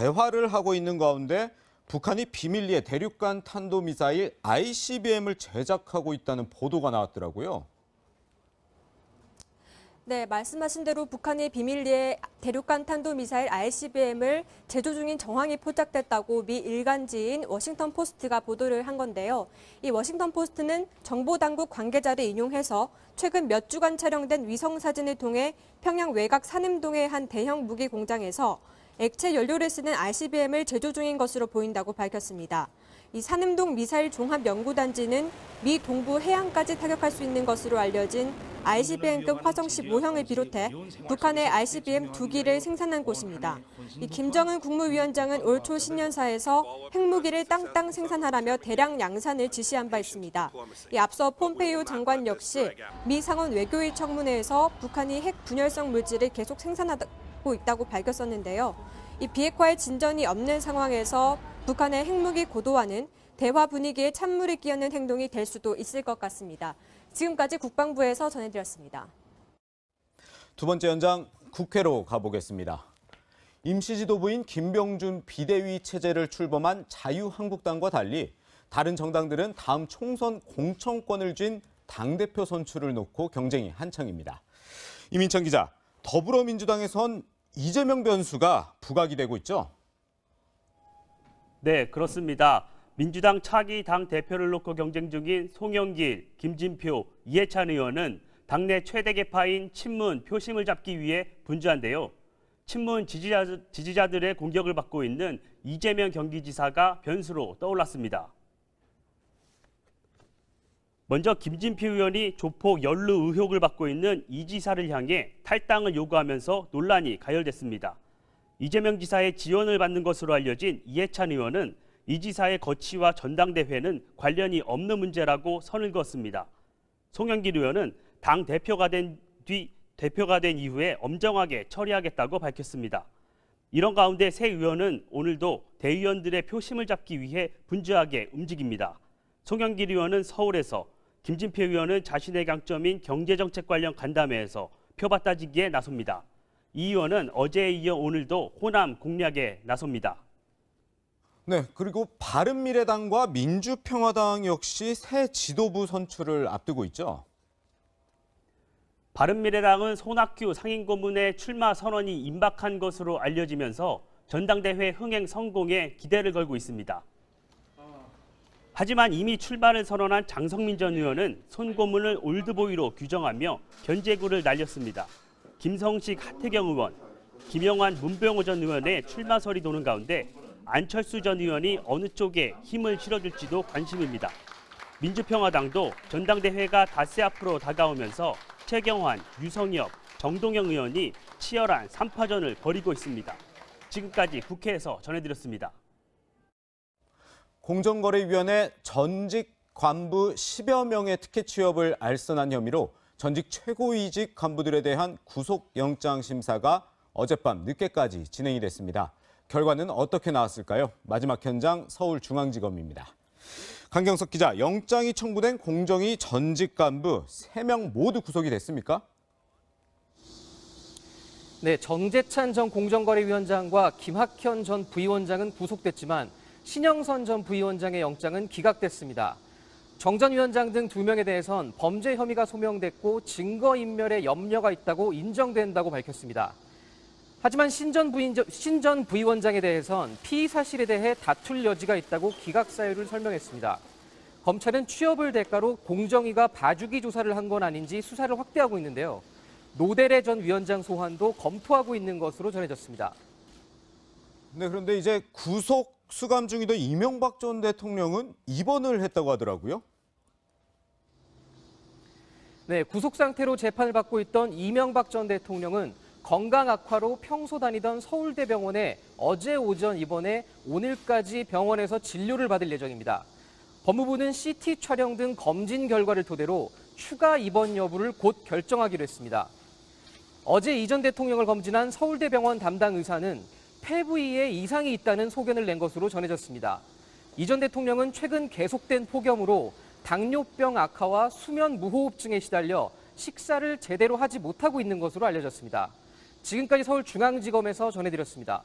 대화를 하고 있는 가운데 북한이 비밀리에 대륙간 탄도미사일 ICBM을 제작하고 있다는 보도가 나왔더라고요. 네, 말씀하신 대로 북한이 비밀리에 대륙간 탄도미사일 ICBM을 제조 중인 정황이 포착됐다고 미 일간지인 워싱턴 포스트가 보도를 한 건데요. 이 워싱턴 포스트는 정보당국 관계자를 인용해서 최근 몇 주간 촬영된 위성 사진을 통해 평양 외곽 산림동의 한 대형 무기 공장에서 액체 연료를 쓰는 ICBM을 제조 중인 것으로 보인다고 밝혔습니다. 이 산림동 미사일 종합연구단지는 미 동부 해안까지 타격할 수 있는 것으로 알려진 ICBM급 화성 15형을 비롯해 북한의 ICBM 2기를 생산한 곳입니다. 이 김정은 국무위원장은 올 초 신년사에서 핵무기를 땅땅 생산하라며 대량 양산을 지시한 바 있습니다. 이 앞서 폼페이오 장관 역시 미 상원 외교위 청문회에서 북한이 핵 분열성 물질을 계속 생산하고 있다고 밝혔었는데요. 이 비핵화의 진전이 없는 상황에서 북한의 핵무기 고도화는 대화 분위기에 찬물을 끼얹는 행동이 될 수도 있을 것 같습니다. 지금까지 국방부에서 전해드렸습니다. 두 번째 현장 국회로 가보겠습니다. 임시지도부인 김병준 비대위 체제를 출범한 자유한국당과 달리 다른 정당들은 다음 총선 공천권을 쥔 당대표 선출을 놓고 경쟁이 한창입니다. 이민찬 기자, 더불어민주당에선 이재명 변수가 부각이 되고 있죠? 네, 그렇습니다. 민주당 차기 당 대표를 놓고 경쟁 중인 송영길, 김진표, 이해찬 의원은 당내 최대 계파인 친문 표심을 잡기 위해 분주한데요. 친문 지지자들의 공격을 받고 있는 이재명 경기지사가 변수로 떠올랐습니다. 먼저 김진표 의원이 조폭 연루 의혹을 받고 있는 이 지사를 향해 탈당을 요구하면서 논란이 가열됐습니다. 이재명 지사의 지원을 받는 것으로 알려진 이해찬 의원은 이 지사의 거취와 전당대회는 관련이 없는 문제라고 선을 그었습니다. 송영길 의원은 당 대표가 된 이후에 엄정하게 처리하겠다고 밝혔습니다. 이런 가운데 새 의원은 오늘도 대의원들의 표심을 잡기 위해 분주하게 움직입니다. 송영길 의원은 서울에서, 김진표 의원은 자신의 강점인 경제정책 관련 간담회에서 표밭 따지기에 나섭니다. 이 의원은 어제에 이어 오늘도 호남 공략에 나섭니다. 네, 그리고 바른미래당과 민주평화당 역시 새 지도부 선출을 앞두고 있죠. 바른미래당은 손학규 상임고문의 출마 선언이 임박한 것으로 알려지면서 전당대회 흥행 성공에 기대를 걸고 있습니다. 하지만 이미 출마를 선언한 장성민 전 의원은 손 고문을 올드보이로 규정하며 견제구를 날렸습니다. 김성식 하태경 의원, 김영환 문병호 전 의원의 출마설이 도는 가운데 안철수 전 의원이 어느 쪽에 힘을 실어줄지도 관심입니다. 민주평화당도 전당대회가 닷새 앞으로 다가오면서 최경환, 유성엽, 정동영 의원이 치열한 3파전을 벌이고 있습니다. 지금까지 국회에서 전해드렸습니다. 공정거래위원회 전직 간부 10여 명의 특혜 취업을 알선한 혐의로 전직 최고위직 간부들에 대한 구속영장 심사가 어젯밤 늦게까지 진행이 됐습니다. 결과는 어떻게 나왔을까요? 마지막 현장 서울중앙지검입니다. 강경석 기자, 영장이 청구된 공정위 전직 간부 3명 모두 구속이 됐습니까? 네, 정재찬 전 공정거래위원장과 김학현 전 부위원장은 구속됐지만 신영선 전 부위원장의 영장은 기각됐습니다. 정 전 위원장 등 2명에 대해선 범죄 혐의가 소명됐고 증거인멸에 염려가 있다고 인정된다고 밝혔습니다. 하지만 신 전 부위원장에 대해선 피의 사실에 대해 다툴 여지가 있다고 기각 사유를 설명했습니다. 검찰은 취업을 대가로 공정위가 봐주기 조사를 한 건 아닌지 수사를 확대하고 있는데요. 노대래 전 위원장 소환도 검토하고 있는 것으로 전해졌습니다. 네, 그런데 이제 구속 수감 중이던 이명박 전 대통령은 입원을 했다고 하더라고요. 네, 구속 상태로 재판을 받고 있던 이명박 전 대통령은 건강 악화로 평소 다니던 서울대병원에 어제 오전 입원해 오늘까지 병원에서 진료를 받을 예정입니다. 법무부는 CT 촬영 등 검진 결과를 토대로 추가 입원 여부를 곧 결정하기로 했습니다. 어제 이 전 대통령을 검진한 서울대병원 담당 의사는 폐부위에 이상이 있다는 소견을 낸 것으로 전해졌습니다. 이 전 대통령은 최근 계속된 폭염으로 당뇨병 악화와 수면 무호흡증에 시달려 식사를 제대로 하지 못하고 있는 것으로 알려졌습니다. 지금까지 서울중앙지검에서 전해드렸습니다.